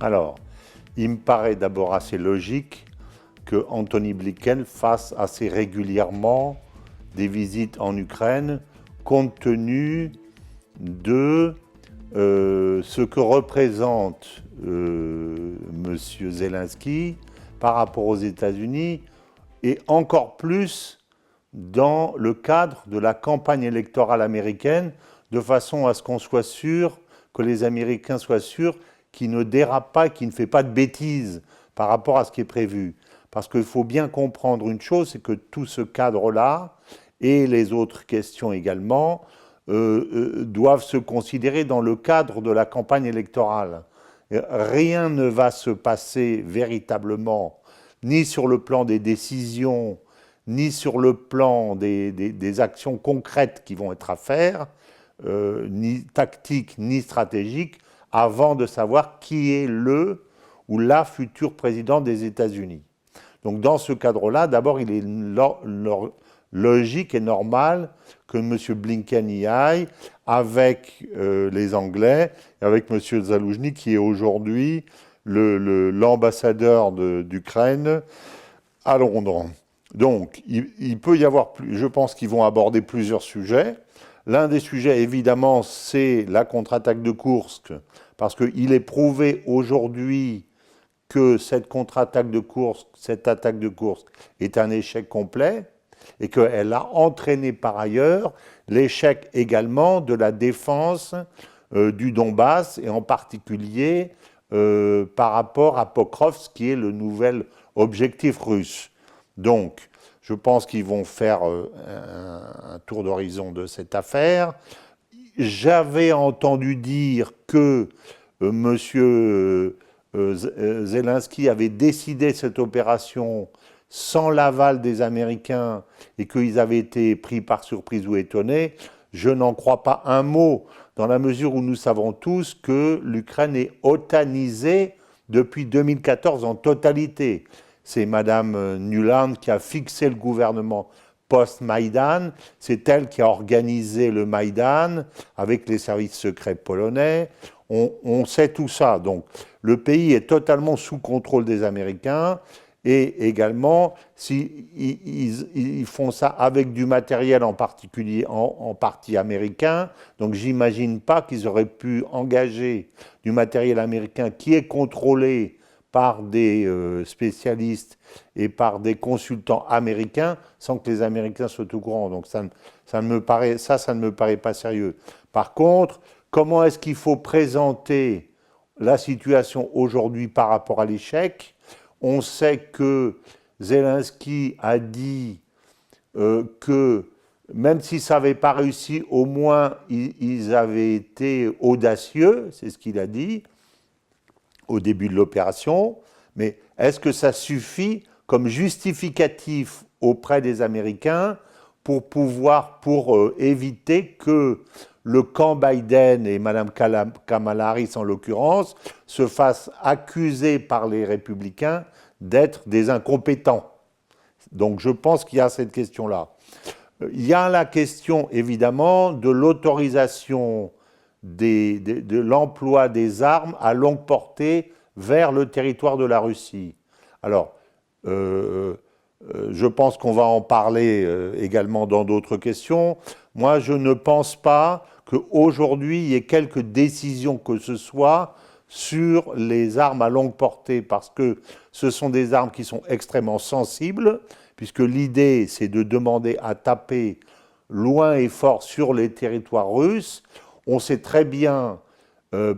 Alors, il me paraît d'abord assez logique que Anthony Blinken fasse assez régulièrement des visites en Ukraine, compte tenu de ce que représente M. Zelensky par rapport aux États-Unis, et encore plus dans le cadre de la campagne électorale américaine, de façon à ce qu'on soit sûr, que les Américains soient sûrs qu'il ne dérape pas, qu'il ne fait pas de bêtises par rapport à ce qui est prévu. Parce qu'il faut bien comprendre une chose, c'est que tout ce cadre-là, et les autres questions également, doivent se considérer dans le cadre de la campagne électorale. Rien ne va se passer véritablement, ni sur le plan des décisions, ni sur le plan des actions concrètes qui vont être à faire, ni tactiques, ni stratégiques, avant de savoir qui est le ou la future présidente des États-Unis. Donc dans ce cadre-là, d'abord, il est logique et normal que M. Blinken y aille avec les Anglais, avec M. Zaloujny, qui est aujourd'hui l'ambassadeur d'Ukraine à Londres. Donc, il peut y avoir, je pense qu'ils vont aborder plusieurs sujets. L'un des sujets, évidemment, c'est la contre-attaque de Koursk, parce qu'il est prouvé aujourd'hui que cette contre-attaque de Koursk, cette attaque de Koursk est un échec complet, et qu'elle a entraîné par ailleurs l'échec également de la défense du Donbass, et en particulier par rapport à Pokrovsk, qui est le nouvel objectif russe. Donc, je pense qu'ils vont faire un tour d'horizon de cette affaire. J'avais entendu dire que M. Zelensky avait décidé cette opération sans l'aval des Américains et qu'ils avaient été pris par surprise ou étonnés. Je n'en crois pas un mot, dans la mesure où nous savons tous que l'Ukraine est otanisée depuis 2014 en totalité. C'est Mme Nuland qui a fixé le gouvernement post-Maïdan. C'est elle qui a organisé le Maïdan avec les services secrets polonais. On sait tout ça. Donc, le pays est totalement sous contrôle des Américains. Et également, ils font ça avec du matériel en particulier, en partie américain. Donc, j'imagine pas qu'ils auraient pu engager du matériel américain qui est contrôlé par des spécialistes et par des consultants américains sans que les Américains soient au courant. Donc, ça ne me paraît pas sérieux. Par contre, comment est-ce qu'il faut présenter la situation aujourd'hui par rapport à l'échec ? On sait que Zelensky a dit que même si ça n'avait pas réussi, au moins ils avaient été audacieux, c'est ce qu'il a dit au début de l'opération. Mais est-ce que ça suffit comme justificatif auprès des Américains pour éviter que le camp Biden et Mme Kamala Harris en l'occurrence se fassent accuser par les républicains d'être des incompétents? Donc je pense qu'il y a cette question-là. Il y a la question évidemment de l'autorisation de l'emploi des armes à longue portée vers le territoire de la Russie. Alors, je pense qu'on va en parler également dans d'autres questions. Moi, je ne pense pas qu'aujourd'hui, il y ait quelques décisions que ce soit sur les armes à longue portée, parce que ce sont des armes qui sont extrêmement sensibles, puisque l'idée, c'est de demander à taper loin et fort sur les territoires russes. On sait très bien,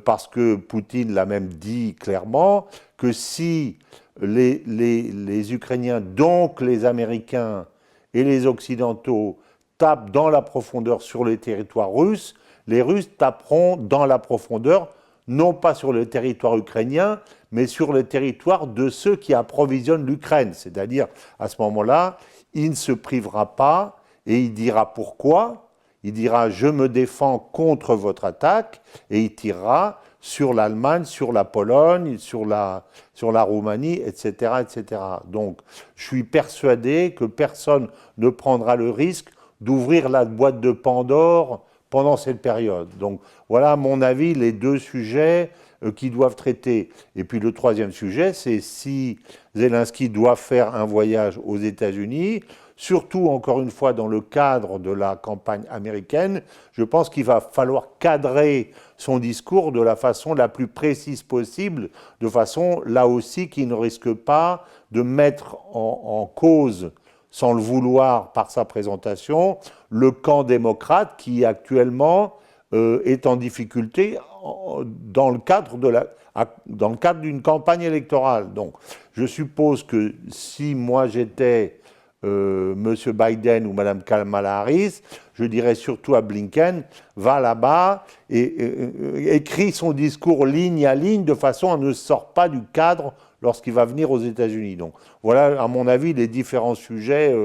parce que Poutine l'a même dit clairement, que si les Ukrainiens, donc les Américains et les Occidentaux, tapent dans la profondeur sur les territoires russes, les Russes taperont dans la profondeur, non pas sur le territoire ukrainien, mais sur le territoire de ceux qui approvisionnent l'Ukraine. C'est-à-dire, à ce moment-là, il ne se privera pas et il dira pourquoi. Il dira « je me défends contre votre attaque » et il tirera sur l'Allemagne, sur la Pologne, sur la Roumanie, etc., etc. Donc, je suis persuadé que personne ne prendra le risque d'ouvrir la boîte de Pandore pendant cette période. Donc, voilà, à mon avis, les deux sujets qui doivent traiter. Et puis le troisième sujet, c'est si Zelensky doit faire un voyage aux États-Unis, surtout encore une fois dans le cadre de la campagne américaine, je pense qu'il va falloir cadrer son discours de la façon la plus précise possible, de façon là aussi qui ne risque pas de mettre en cause, sans le vouloir par sa présentation, le camp démocrate qui actuellement est en difficulté dans le cadre d'une campagne électorale. Donc, je suppose que si moi j'étais M. Biden ou Mme Kamala Harris, je dirais surtout à Blinken, va là-bas et écrit son discours ligne à ligne de façon à ne sortir pas du cadre lorsqu'il va venir aux États-Unis. Donc, voilà, à mon avis, les différents sujets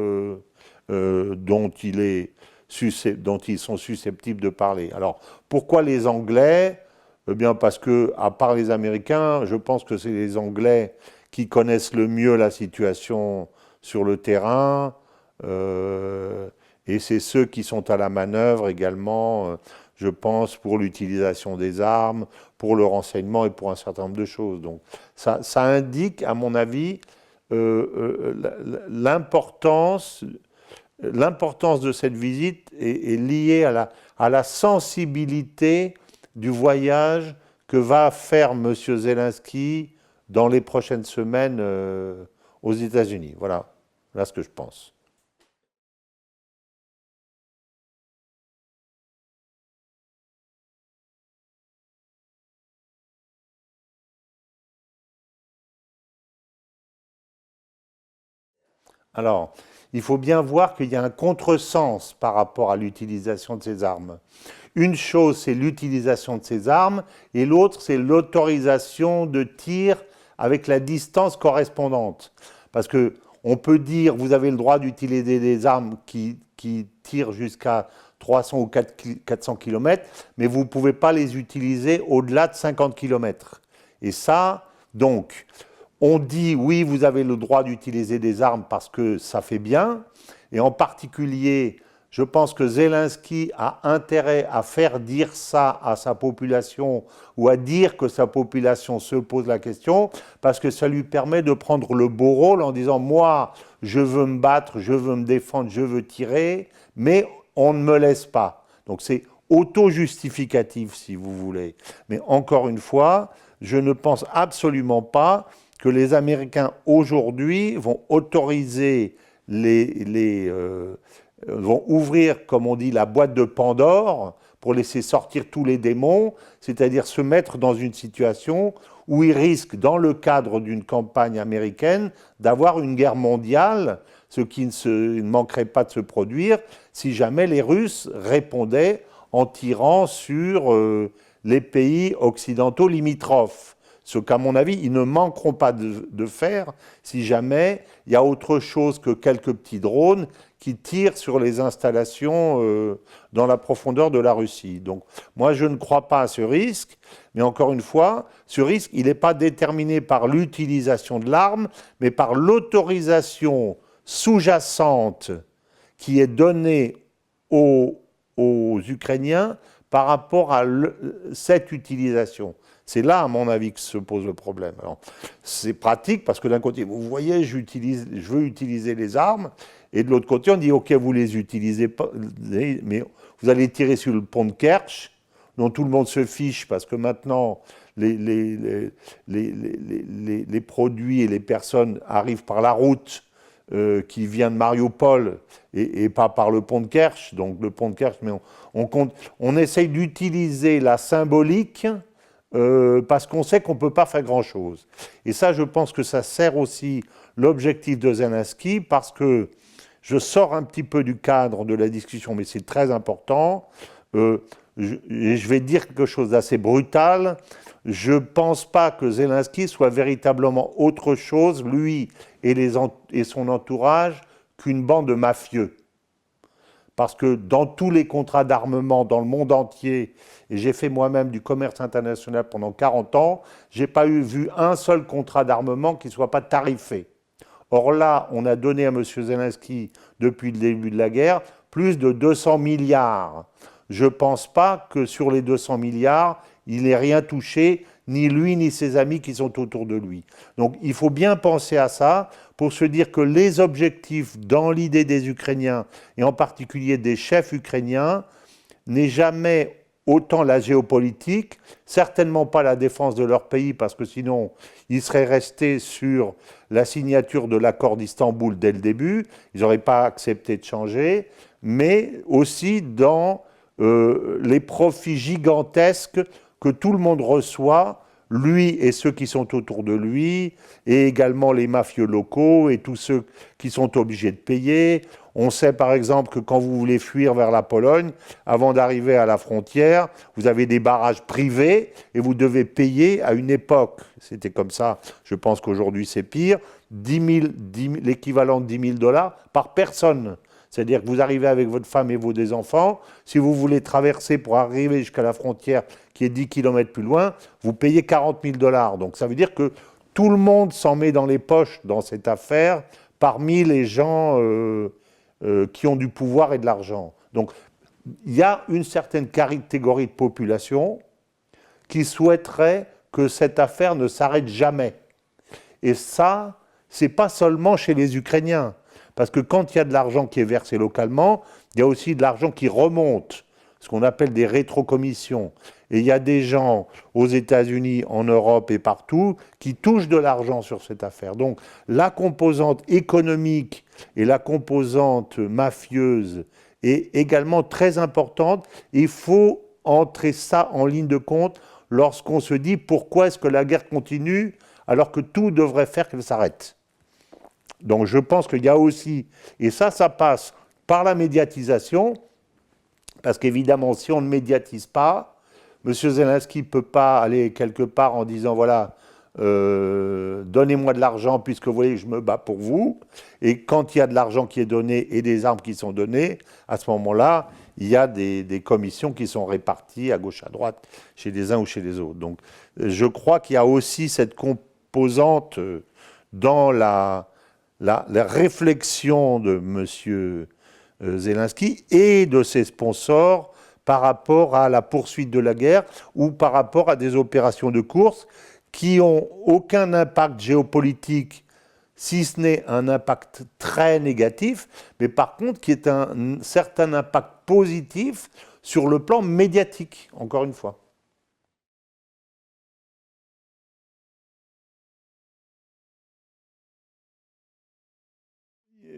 dont ils sont susceptibles de parler. Alors, pourquoi les Anglais? Eh bien, parce que, à part les Américains, je pense que c'est les Anglais qui connaissent le mieux la situation sur le terrain, et c'est ceux qui sont à la manœuvre également, je pense, pour l'utilisation des armes, pour le renseignement et pour un certain nombre de choses. Donc, ça indique, à mon avis, l'importance de cette visite est liée à la sensibilité du voyage que va faire M. Zelensky dans les prochaines semaines aux États-Unis. Voilà ce que je pense. Alors, il faut bien voir qu'il y a un contresens par rapport à l'utilisation de ces armes. Une chose, c'est l'utilisation de ces armes, et l'autre, c'est l'autorisation de tir avec la distance correspondante. Parce que on peut dire, vous avez le droit d'utiliser des armes qui tirent jusqu'à 300 ou 400 km, mais vous ne pouvez pas les utiliser au-delà de 50 km. Et ça, donc, on dit, oui, vous avez le droit d'utiliser des armes parce que ça fait bien, et en particulier, je pense que Zelensky a intérêt à faire dire ça à sa population ou à dire que sa population se pose la question parce que ça lui permet de prendre le beau rôle en disant « moi, je veux me battre, je veux me défendre, je veux tirer, mais on ne me laisse pas ». Donc c'est auto-justificatif si vous voulez. Mais encore une fois, je ne pense absolument pas que les Américains aujourd'hui vont autoriser vont ouvrir, comme on dit, la boîte de Pandore pour laisser sortir tous les démons, c'est-à-dire se mettre dans une situation où ils risquent, dans le cadre d'une campagne américaine, d'avoir une guerre mondiale, ce qui ne manquerait pas de se produire si jamais les Russes répondaient en tirant sur les pays occidentaux limitrophes. Ce qu'à mon avis, ils ne manqueront pas de faire si jamais il y a autre chose que quelques petits drones qui tirent sur les installations dans la profondeur de la Russie. Donc moi, je ne crois pas à ce risque, mais encore une fois, ce risque, il n'est pas déterminé par l'utilisation de l'arme, mais par l'autorisation sous-jacente qui est donnée aux Ukrainiens par rapport à cette utilisation. C'est là, à mon avis, que se pose le problème. C'est pratique parce que d'un côté, vous voyez, je veux utiliser les armes, et de l'autre côté, on dit, OK, vous les utilisez pas, mais vous allez tirer sur le pont de Kerch, dont tout le monde se fiche parce que maintenant, les produits et les personnes arrivent par la route qui vient de Mariupol et pas par le pont de Kerch. Donc le pont de Kerch, mais on essaye d'utiliser la symbolique parce qu'on sait qu'on ne peut pas faire grand-chose. Et ça, je pense que ça sert aussi l'objectif de Zelensky, parce que je sors un petit peu du cadre de la discussion, mais c'est très important. Je vais dire quelque chose d'assez brutal. Je ne pense pas que Zelensky soit véritablement autre chose, lui et son entourage, qu'une bande de mafieux. Parce que dans tous les contrats d'armement dans le monde entier, et j'ai fait moi-même du commerce international pendant 40 ans, je n'ai pas vu un seul contrat d'armement qui ne soit pas tarifé. Or là, on a donné à M. Zelensky, depuis le début de la guerre, plus de 200 milliards. Je ne pense pas que sur les 200 milliards, il n'est rien touché, ni lui ni ses amis qui sont autour de lui. Donc il faut bien penser à ça pour se dire que les objectifs dans l'idée des Ukrainiens, et en particulier des chefs ukrainiens, n'est jamais autant la géopolitique, certainement pas la défense de leur pays, parce que sinon, ils seraient restés sur la signature de l'accord d'Istanbul dès le début, ils n'auraient pas accepté de changer, mais aussi dans les profits gigantesques que tout le monde reçoit, lui et ceux qui sont autour de lui, et également les mafieux locaux et tous ceux qui sont obligés de payer. On sait par exemple que quand vous voulez fuir vers la Pologne, avant d'arriver à la frontière, vous avez des barrages privés et vous devez payer à une époque. C'était comme ça, je pense qu'aujourd'hui c'est pire, l'équivalent de 10 000 dollars par personne. C'est-à-dire que vous arrivez avec votre femme et vos deux enfants, si vous voulez traverser pour arriver jusqu'à la frontière qui est 10 km plus loin, vous payez 40 000 dollars. Donc ça veut dire que tout le monde s'en met dans les poches dans cette affaire parmi les gens qui ont du pouvoir et de l'argent. Donc il y a une certaine catégorie de population qui souhaiterait que cette affaire ne s'arrête jamais. Et ça, c'est pas seulement chez les Ukrainiens. Parce que quand il y a de l'argent qui est versé localement, il y a aussi de l'argent qui remonte, ce qu'on appelle des rétrocommissions. Et il y a des gens aux États-Unis, en Europe et partout qui touchent de l'argent sur cette affaire. Donc la composante économique et la composante mafieuse est également très importante. Il faut entrer ça en ligne de compte lorsqu'on se dit pourquoi est-ce que la guerre continue alors que tout devrait faire qu'elle s'arrête. Donc je pense qu'il y a aussi, et ça passe par la médiatisation, parce qu'évidemment, si on ne médiatise pas, M. Zelensky ne peut pas aller quelque part en disant, voilà, donnez-moi de l'argent puisque vous voyez que je me bats pour vous, et quand il y a de l'argent qui est donné et des armes qui sont données, à ce moment-là, il y a des commissions qui sont réparties à gauche, à droite, chez les uns ou chez les autres. Donc je crois qu'il y a aussi cette composante dans la réflexion de M. Zelensky et de ses sponsors par rapport à la poursuite de la guerre ou par rapport à des opérations de course qui n'ont aucun impact géopolitique, si ce n'est un impact très négatif, mais par contre qui est un certain impact positif sur le plan médiatique, encore une fois.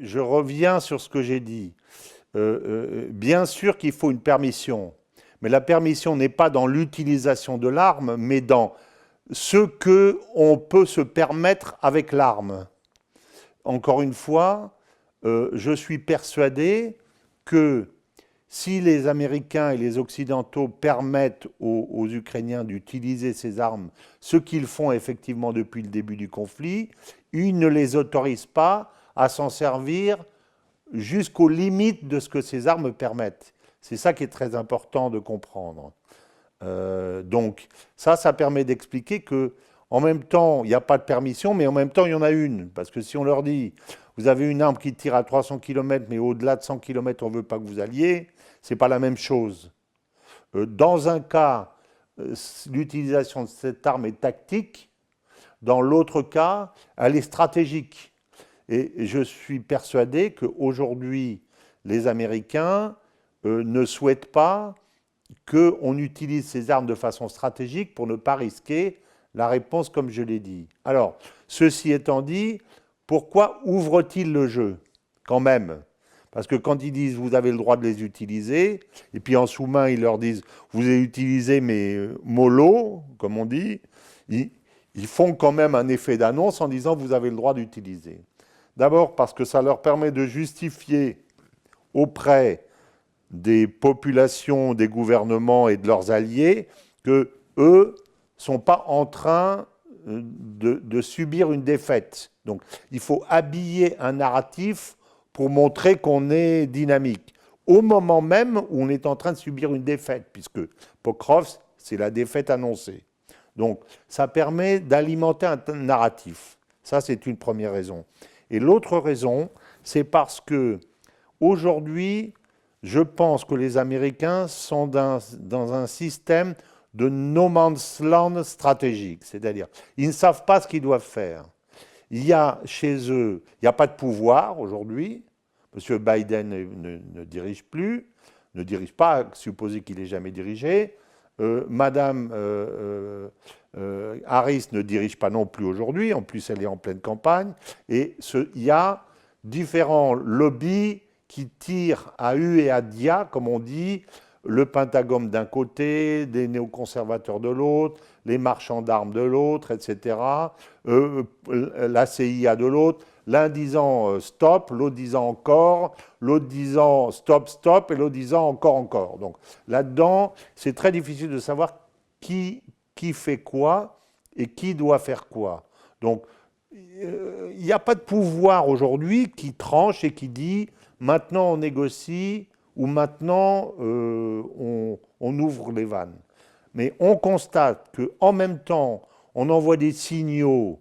Je reviens sur ce que j'ai dit. Bien sûr qu'il faut une permission, mais la permission n'est pas dans l'utilisation de l'arme, mais dans ce qu'on peut se permettre avec l'arme. Encore une fois, je suis persuadé que si les Américains et les Occidentaux permettent aux Ukrainiens d'utiliser ces armes, ce qu'ils font effectivement depuis le début du conflit, ils ne les autorisent pas à s'en servir jusqu'aux limites de ce que ces armes permettent. C'est ça qui est très important de comprendre. Donc ça permet d'expliquer que en même temps, il n'y a pas de permission, mais en même temps, il y en a une. Parce que si on leur dit, vous avez une arme qui tire à 300 km, mais au-delà de 100 km, on ne veut pas que vous alliez, ce n'est pas la même chose. Dans un cas, l'utilisation de cette arme est tactique. Dans l'autre cas, elle est stratégique. Et je suis persuadé qu'aujourd'hui, les Américains ne souhaitent pas qu'on utilise ces armes de façon stratégique pour ne pas risquer la réponse comme je l'ai dit. Alors, ceci étant dit, pourquoi ouvrent-ils le jeu quand même? Parce que quand ils disent vous avez le droit de les utiliser, et puis en sous-main ils leur disent vous les utilisez mais mollo, comme on dit, ils font quand même un effet d'annonce en disant vous avez le droit d'utiliser. D'abord parce que ça leur permet de justifier auprès des populations, des gouvernements et de leurs alliés que eux ne sont pas en train de subir une défaite. Donc il faut habiller un narratif pour montrer qu'on est dynamique. Au moment même où on est en train de subir une défaite, puisque Pokrovsk, c'est la défaite annoncée. Donc ça permet d'alimenter un narratif. Ça, c'est une première raison. Et l'autre raison, c'est parce que aujourd'hui, je pense que les Américains sont dans un système de no man's land stratégique, c'est-à-dire ils ne savent pas ce qu'ils doivent faire. Il y a chez eux, il n'y a pas de pouvoir aujourd'hui. M. Biden ne dirige plus, ne dirige pas, supposer qu'il ait jamais dirigé. Madame Harris ne dirige pas non plus aujourd'hui, en plus elle est en pleine campagne. Et il y a différents lobbies qui tirent à U et à dia, comme on dit, le Pentagone d'un côté, des néoconservateurs de l'autre, les marchands d'armes de l'autre, etc., la CIA de l'autre, l'un disant stop, l'autre disant encore, l'autre disant stop, stop, et l'autre disant encore, encore. Donc là-dedans, c'est très difficile de savoir qui fait quoi et qui doit faire quoi. Donc il n'y a pas de pouvoir aujourd'hui qui tranche et qui dit maintenant on négocie ou maintenant on ouvre les vannes. Mais on constate qu'en même temps, on envoie des signaux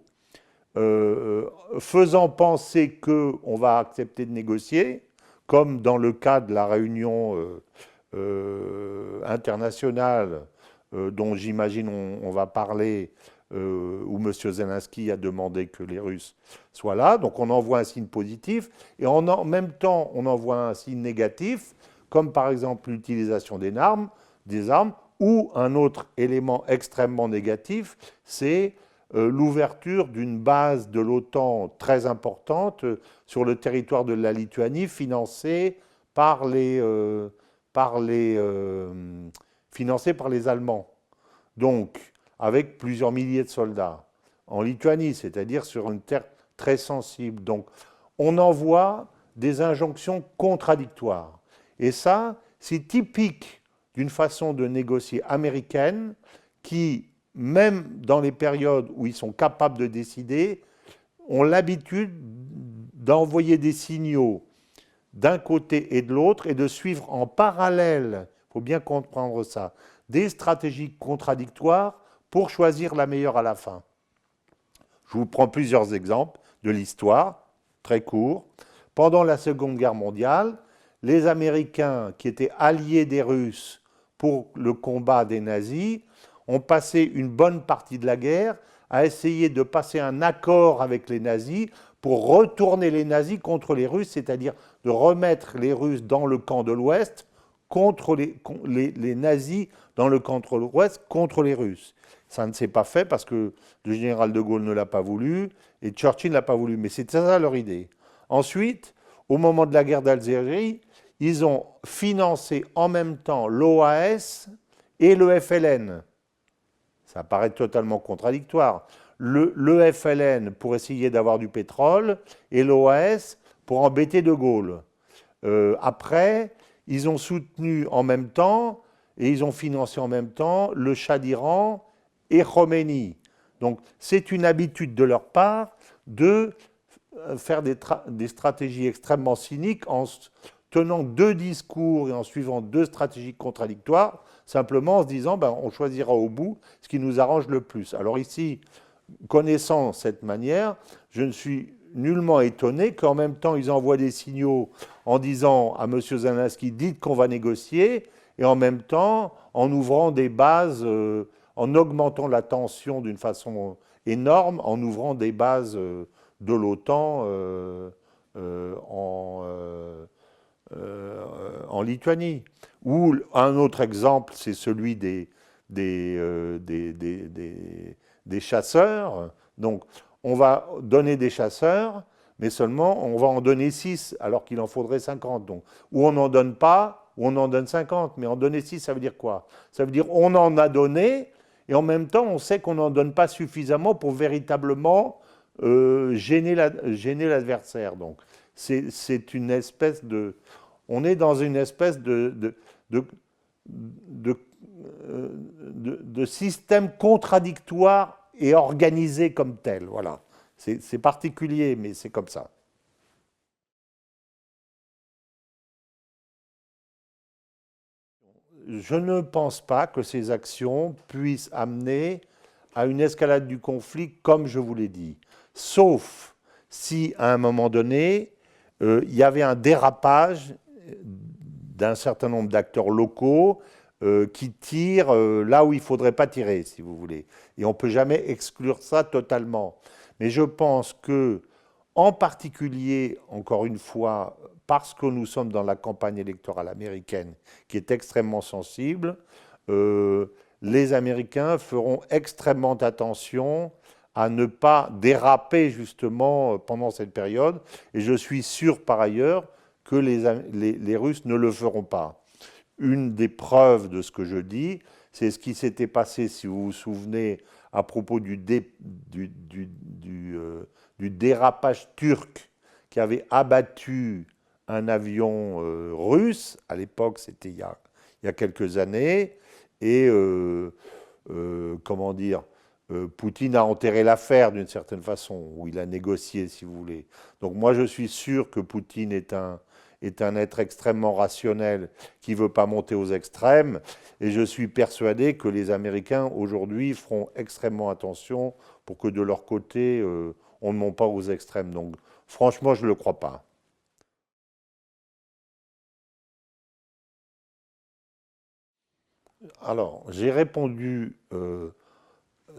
faisant penser qu'on va accepter de négocier, comme dans le cas de la réunion internationale dont j'imagine on va parler, où M. Zelensky a demandé que les Russes soient là. Donc on envoie un signe positif, et en même temps on envoie un signe négatif, comme par exemple l'utilisation des armes, ou un autre élément extrêmement négatif, c'est l'ouverture d'une base de l'OTAN très importante sur le territoire de la Lituanie, financée par financée par les Allemands. Donc, avec plusieurs milliers de soldats en Lituanie, c'est-à-dire sur une terre très sensible. Donc, on envoie des injonctions contradictoires. Et ça, c'est typique d'une façon de négocier américaine qui, même dans les périodes où ils sont capables de décider, ont l'habitude d'envoyer des signaux d'un côté et de l'autre et de suivre en parallèle, il faut bien comprendre ça, des stratégies contradictoires pour choisir la meilleure à la fin. Je vous prends plusieurs exemples de l'histoire, très courts. Pendant la Seconde Guerre mondiale, les Américains, qui étaient alliés des Russes pour le combat des nazis, ont passé une bonne partie de la guerre à essayer de passer un accord avec les nazis pour retourner les nazis contre les Russes, c'est-à-dire de remettre les Russes dans le camp de l'Ouest contre les nazis dans le camp de l'Ouest contre les Russes. Ça ne s'est pas fait parce que le général de Gaulle ne l'a pas voulu et Churchill ne l'a pas voulu, mais c'était ça leur idée. Ensuite, au moment de la guerre d'Algérie, ils ont financé en même temps l'OAS et le FLN. Ça paraît totalement contradictoire. Le FLN pour essayer d'avoir du pétrole et l'OAS pour embêter de Gaulle. Après, ils ont soutenu en même temps et ils ont financé en même temps le Shah d'Iran et Khomeini. Donc c'est une habitude de leur part de faire des stratégies extrêmement cyniques en tenant deux discours et en suivant deux stratégies contradictoires, simplement en se disant ben, on choisira au bout ce qui nous arrange le plus. Alors ici, connaissant cette manière, je ne suis nullement étonné qu'en même temps ils envoient des signaux en disant à M. Zelensky dites qu'on va négocier, et en même temps en ouvrant des bases, en augmentant la tension d'une façon énorme, en ouvrant des bases de l'OTAN en Lituanie. Ou un autre exemple, c'est celui des chasseurs. Donc, on va donner des chasseurs, mais seulement on va en donner 6, alors qu'il en faudrait 50. Donc, ou on n'en donne pas, ou on en donne 50. Mais en donner 6, ça veut dire quoi? Ça veut dire on en a donné, et en même temps, on sait qu'on n'en donne pas suffisamment pour véritablement gêner l'adversaire. Donc, c'est une espèce de... On est dans une espèce de système contradictoire et organisé comme tel. Voilà. C'est particulier, mais c'est comme ça. Je ne pense pas que ces actions puissent amener à une escalade du conflit, comme je vous l'ai dit. Sauf si, à un moment donné, il y avait un dérapage d'un certain nombre d'acteurs locaux, qui tirent là où il ne faudrait pas tirer, si vous voulez. Et on ne peut jamais exclure ça totalement. Mais je pense que, en particulier, encore une fois, parce que nous sommes dans la campagne électorale américaine, qui est extrêmement sensible, euh, les Américains feront extrêmement attention à ne pas déraper justement pendant cette période. Et je suis sûr par ailleurs que les Russes ne le feront pas. Une des preuves de ce que je dis, c'est ce qui s'était passé, si vous vous souvenez, à propos du dérapage turc qui avait abattu un avion russe. À l'époque, c'était il y a quelques années. Et comment dire, Poutine a enterré l'affaire d'une certaine façon, ou il a négocié, si vous voulez. Donc moi, je suis sûr que Poutine est un être extrêmement rationnel qui ne veut pas monter aux extrêmes. Et je suis persuadé que les Américains, aujourd'hui, feront extrêmement attention pour que de leur côté, on ne monte pas aux extrêmes. Donc franchement, je ne le crois pas. Alors, j'ai répondu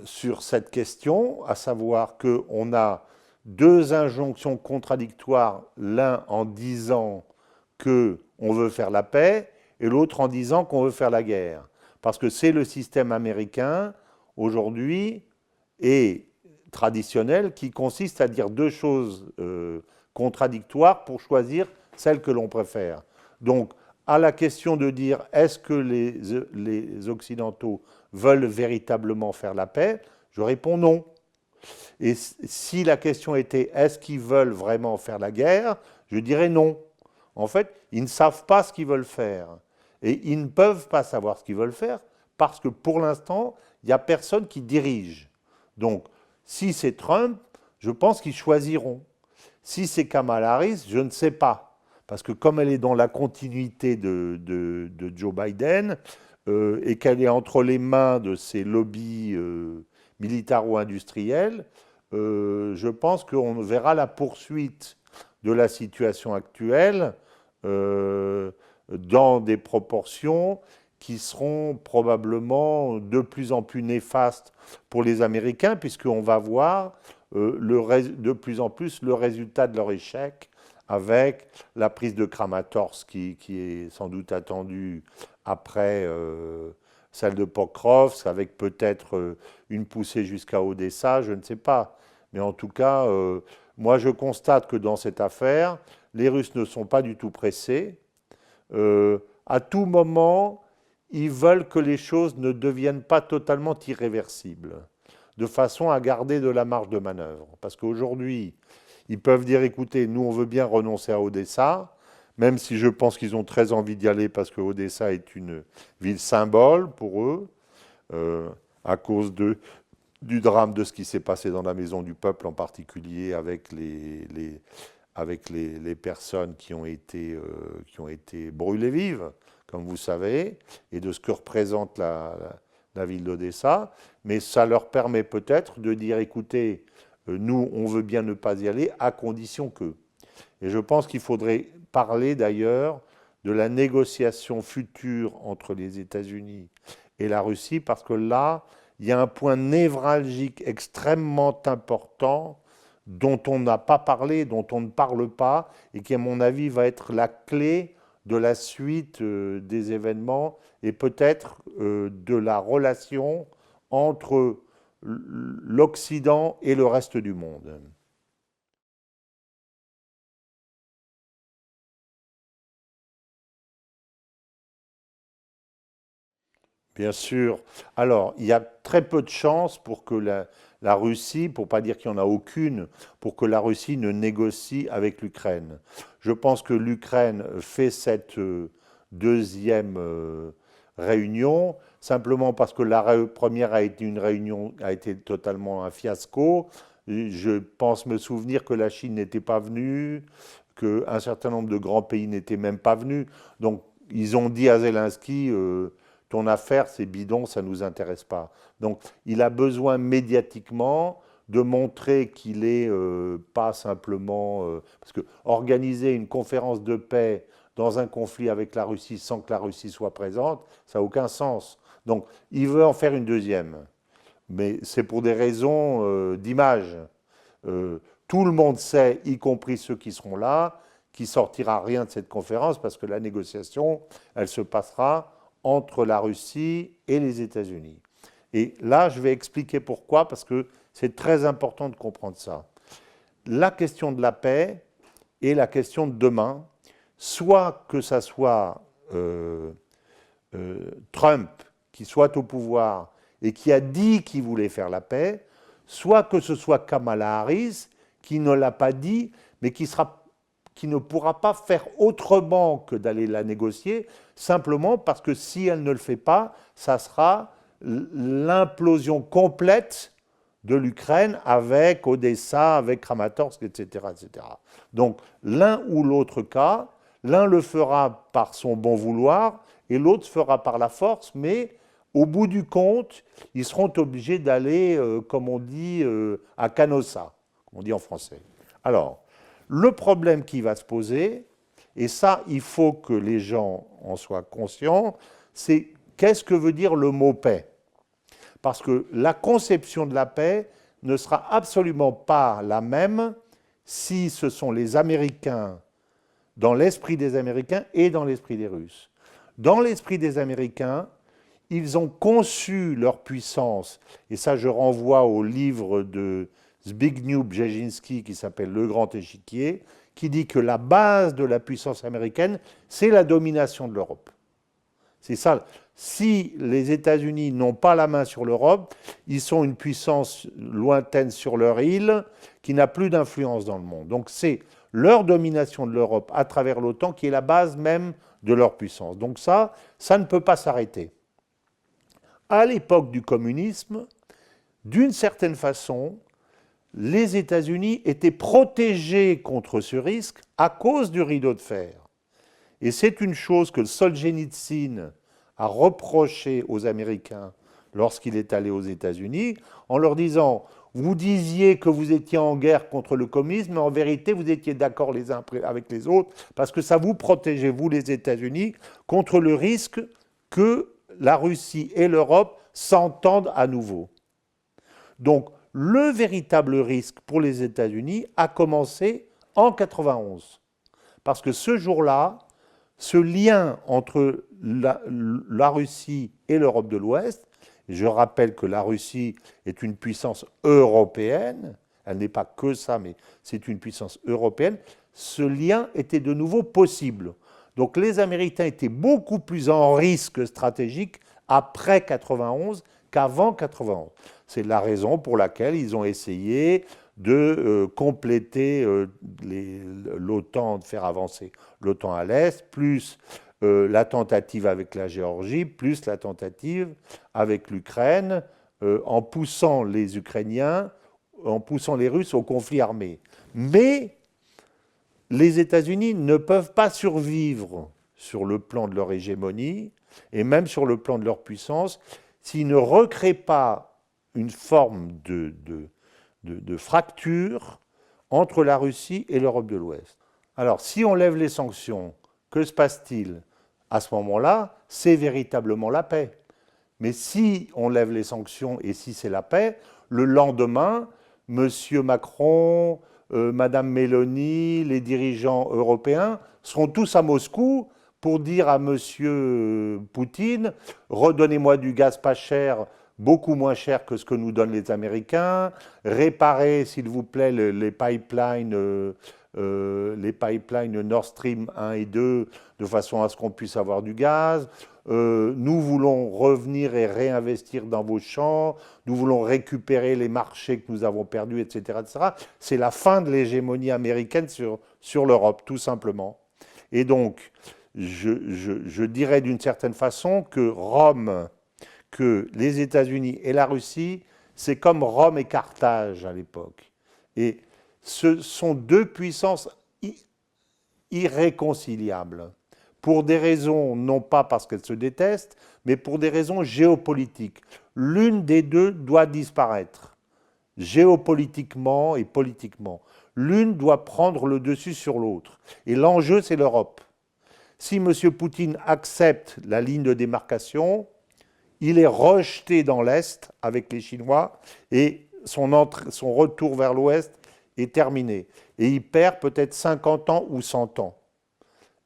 sur cette question, à savoir qu'on a deux injonctions contradictoires, l'un en disant qu'on veut faire la paix et l'autre en disant qu'on veut faire la guerre. Parce que c'est le système américain aujourd'hui et traditionnel qui consiste à dire deux choses contradictoires pour choisir celle que l'on préfère. Donc, à la question de dire est-ce que les Occidentaux veulent véritablement faire la paix, je réponds non. Et si la question était est-ce qu'ils veulent vraiment faire la guerre, je dirais non. En fait, ils ne savent pas ce qu'ils veulent faire. Et ils ne peuvent pas savoir ce qu'ils veulent faire parce que pour l'instant, il n'y a personne qui dirige. Donc, si c'est Trump, je pense qu'ils choisiront. Si c'est Kamala Harris, je ne sais pas. Parce que comme elle est dans la continuité de Joe Biden et qu'elle est entre les mains de ces lobbies militaro-industriels, je pense qu'on verra la poursuite de la situation actuelle euh, dans des proportions qui seront probablement de plus en plus néfastes pour les Américains, puisqu'on va voir de plus en plus le résultat de leur échec avec la prise de Kramatorsk qui est sans doute attendue après celle de Pokrovsk, avec peut-être une poussée jusqu'à Odessa, je ne sais pas. Mais en tout cas, moi je constate que dans cette affaire, les Russes ne sont pas du tout pressés. À tout moment, ils veulent que les choses ne deviennent pas totalement irréversibles, de façon à garder de la marge de manœuvre. Parce qu'aujourd'hui, ils peuvent dire, écoutez, nous on veut bien renoncer à Odessa, même si je pense qu'ils ont très envie d'y aller parce que Odessa est une ville symbole pour eux, euh, à cause du drame de ce qui s'est passé dans la Maison du Peuple, en particulier avec les personnes qui ont été brûlées vives, comme vous savez, et de ce que représente la ville d'Odessa. Mais ça leur permet peut-être de dire, écoutez, nous, on veut bien ne pas y aller, à condition que. Et je pense qu'il faudrait parler d'ailleurs de la négociation future entre les États-Unis et la Russie, parce que là, il y a un point névralgique extrêmement important dont on n'a pas parlé, dont on ne parle pas, et qui, à mon avis, va être la clé de la suite des événements et peut-être de la relation entre l'Occident et le reste du monde. Bien sûr. Alors, il y a très peu de chances pour que la Russie, pour pas dire qu'il n'y en a aucune, pour que la Russie ne négocie avec l'Ukraine. Je pense que l'Ukraine fait cette deuxième réunion simplement parce que la première a été une réunion, a été totalement un fiasco. Je pense me souvenir que la Chine n'était pas venue, qu'un certain nombre de grands pays n'étaient même pas venus. Donc, ils ont dit à Zelensky, ton affaire, c'est bidon, ça ne nous intéresse pas. Donc, il a besoin médiatiquement de montrer qu'il est pas simplement... parce que organiser une conférence de paix dans un conflit avec la Russie sans que la Russie soit présente, ça n'a aucun sens. Donc, il veut en faire une deuxième. Mais c'est pour des raisons d'image. Euh, Tout le monde sait, y compris ceux qui seront là, qu'il ne sortira rien de cette conférence parce que la négociation, elle se passera entre la Russie et les États-Unis. Et là, je vais expliquer pourquoi, parce que c'est très important de comprendre ça. La question de la paix est la question de demain, soit que ça soit Trump qui soit au pouvoir et qui a dit qu'il voulait faire la paix, soit que ce soit Kamala Harris qui ne l'a pas dit, mais qui ne pourra pas faire autrement que d'aller la négocier, simplement parce que si elle ne le fait pas, ça sera l'implosion complète de l'Ukraine avec Odessa, avec Kramatorsk, etc., etc. Donc l'un ou l'autre cas, l'un le fera par son bon vouloir et l'autre fera par la force, mais au bout du compte, ils seront obligés d'aller, comme on dit, à Canossa, on dit en français. Alors, le problème qui va se poser, et ça, il faut que les gens en soient conscients, c'est qu'est-ce que veut dire le mot paix? Parce que la conception de la paix ne sera absolument pas la même si ce sont les Américains, dans l'esprit des Américains et dans l'esprit des Russes. Dans l'esprit des Américains, ils ont conçu leur puissance, et ça je renvoie au livre de Zbigniew Brzezinski qui s'appelle Le Grand Échiquier, qui dit que la base de la puissance américaine, c'est la domination de l'Europe. C'est ça. Si les États-Unis n'ont pas la main sur l'Europe, ils sont une puissance lointaine sur leur île qui n'a plus d'influence dans le monde. Donc c'est leur domination de l'Europe à travers l'OTAN qui est la base même de leur puissance. Donc ça ne peut pas s'arrêter. À l'époque du communisme, d'une certaine façon, les États-Unis étaient protégés contre ce risque à cause du rideau de fer. Et c'est une chose que Solzhenitsyn a reproché aux Américains lorsqu'il est allé aux États-Unis, en leur disant « Vous disiez que vous étiez en guerre contre le communisme, mais en vérité, vous étiez d'accord les uns avec les autres, parce que ça vous protégeait, vous les États-Unis, contre le risque que la Russie et l'Europe s'entendent à nouveau. » Donc, le véritable risque pour les États-Unis a commencé en 1991. Parce que ce jour-là, ce lien entre la Russie et l'Europe de l'Ouest, je rappelle que la Russie est une puissance européenne, elle n'est pas que ça, mais c'est une puissance européenne, ce lien était de nouveau possible. Donc les Américains étaient beaucoup plus en risque stratégique après 91 qu'avant 91. C'est la raison pour laquelle ils ont essayé de compléter l'OTAN, de faire avancer l'OTAN à l'Est, plus la tentative avec la Géorgie, plus la tentative avec l'Ukraine, en poussant les Ukrainiens, en poussant les Russes au conflit armé. Mais les États-Unis ne peuvent pas survivre sur le plan de leur hégémonie et même sur le plan de leur puissance s'ils ne recréent pas une forme de fracture entre la Russie et l'Europe de l'Ouest. Alors, si on lève les sanctions, que se passe-t-il? À ce moment-là, c'est véritablement la paix. Mais si on lève les sanctions et si c'est la paix, le lendemain, M. Macron, Mme Meloni, les dirigeants européens seront tous à Moscou pour dire à M. Poutine « Redonnez-moi du gaz pas cher, beaucoup moins cher que ce que nous donnent les Américains, réparez s'il vous plaît les pipelines Nord Stream 1 et 2 de façon à ce qu'on puisse avoir du gaz. Nous voulons revenir et réinvestir dans vos champs, nous voulons récupérer les marchés que nous avons perdus, etc. etc. » C'est la fin de l'hégémonie américaine sur l'Europe, tout simplement. Et donc, je dirais d'une certaine façon que Rome, que les États-Unis et la Russie, c'est comme Rome et Carthage à l'époque. Et ce sont deux puissances irréconciliables, pour des raisons, non pas parce qu'elles se détestent, mais pour des raisons géopolitiques. L'une des deux doit disparaître, géopolitiquement et politiquement. L'une doit prendre le dessus sur l'autre. Et l'enjeu, c'est l'Europe. Si M. Poutine accepte la ligne de démarcation, il est rejeté dans l'Est avec les Chinois et son retour vers l'Ouest est terminé. Et il perd peut-être 50 ans ou 100 ans.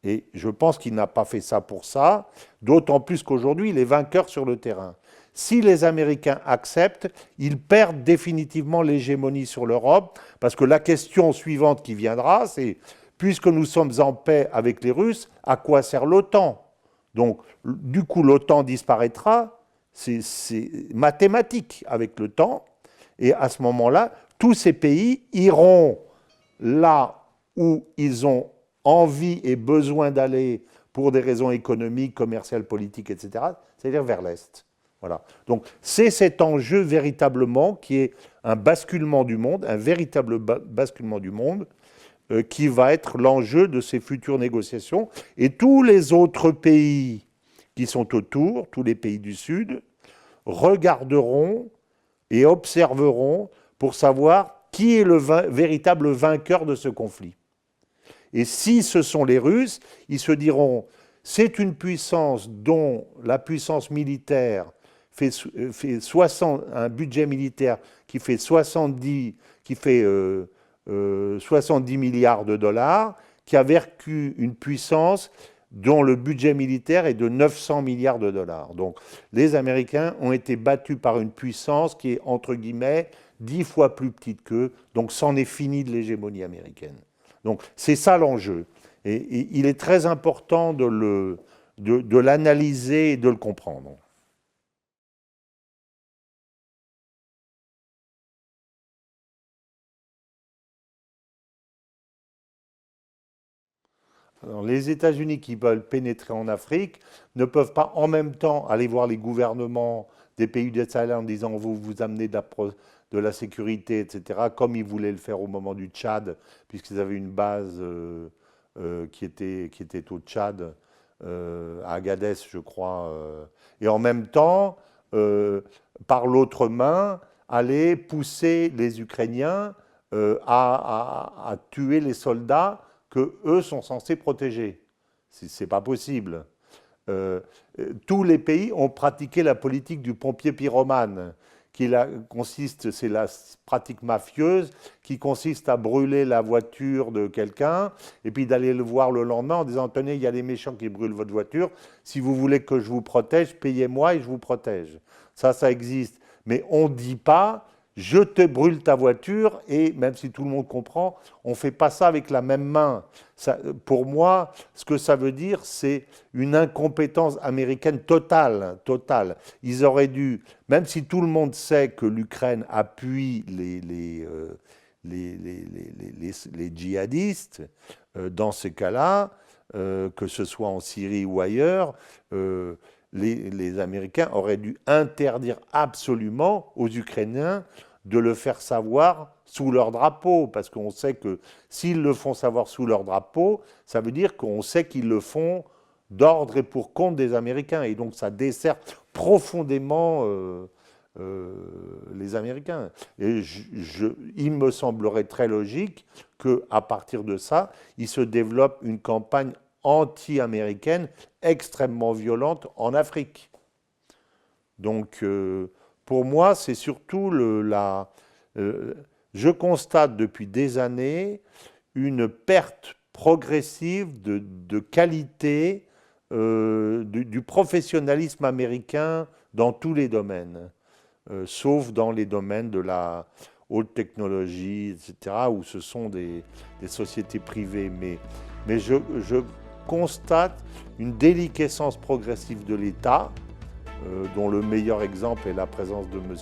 Et je pense qu'il n'a pas fait ça pour ça, d'autant plus qu'aujourd'hui, il est vainqueur sur le terrain. Si les Américains acceptent, ils perdent définitivement l'hégémonie sur l'Europe, parce que la question suivante qui viendra, c'est, puisque nous sommes en paix avec les Russes, à quoi sert l'OTAN? Donc, du coup, l'OTAN disparaîtra, c'est mathématique avec le temps, et à ce moment-là, tous ces pays iront là où ils ont envie et besoin d'aller pour des raisons économiques, commerciales, politiques, etc., c'est-à-dire vers l'Est. Voilà. Donc c'est cet enjeu véritablement qui est un basculement du monde, un véritable basculement du monde, qui va être l'enjeu de ces futures négociations. Et tous les autres pays qui sont autour, tous les pays du Sud, regarderont et observeront pour savoir qui est le véritable vainqueur de ce conflit. Et si ce sont les Russes, ils se diront, c'est une puissance dont la puissance militaire fait 60, un budget militaire qui fait 70 milliards de dollars, qui a vaincu une puissance dont le budget militaire est de 900 milliards de dollars. Donc les Américains ont été battus par une puissance qui est, entre guillemets, 10 fois plus petite qu'eux, donc c'en est fini de l'hégémonie américaine. Donc c'est ça l'enjeu. Et il est très important de l'analyser et de le comprendre. Alors, les États-Unis qui veulent pénétrer en Afrique ne peuvent pas en même temps aller voir les gouvernements des pays du Sahel en disant vous amenez de la sécurité, etc., comme ils voulaient le faire au moment du Tchad, puisqu'ils avaient une base qui était au Tchad, à Agadez, je crois, et en même temps, par l'autre main, aller pousser les Ukrainiens à tuer les soldats que eux sont censés protéger. C'est pas possible. Tous les pays ont pratiqué la politique du pompier pyromane, c'est la pratique mafieuse qui consiste à brûler la voiture de quelqu'un et puis d'aller le voir le lendemain en disant « Tenez, il y a les méchants qui brûlent votre voiture, si vous voulez que je vous protège, payez-moi et je vous protège. » Ça existe. Mais on ne dit pas « Je te brûle ta voiture » et même si tout le monde comprend, on ne fait pas ça avec la même main. Ça, pour moi, ce que ça veut dire, c'est une incompétence américaine totale, totale. Ils auraient dû, même si tout le monde sait que l'Ukraine appuie les djihadistes, dans ces cas-là, que ce soit en Syrie ou ailleurs, les Américains auraient dû interdire absolument aux Ukrainiens de le faire savoir sous leur drapeau, parce qu'on sait que s'ils le font savoir sous leur drapeau, ça veut dire qu'on sait qu'ils le font d'ordre et pour compte des Américains, et donc ça dessert profondément les Américains. Et il me semblerait très logique qu'à partir de ça, il se développe une campagne anti-américaine extrêmement violente en Afrique. Donc, pour moi, c'est surtout je constate depuis des années une perte progressive de qualité du professionnalisme américain dans tous les domaines, sauf dans les domaines de la haute technologie, etc., où ce sont des sociétés privées. Mais je constate une déliquescence progressive de l'État, dont le meilleur exemple est la présence de M.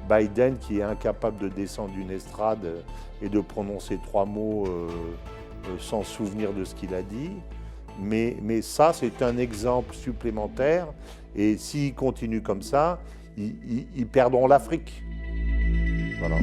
Biden, qui est incapable de descendre d'une estrade et de prononcer 3 mots sans souvenir de ce qu'il a dit. Mais ça, c'est un exemple supplémentaire. Et s'ils continuent comme ça, ils perdront l'Afrique. Voilà.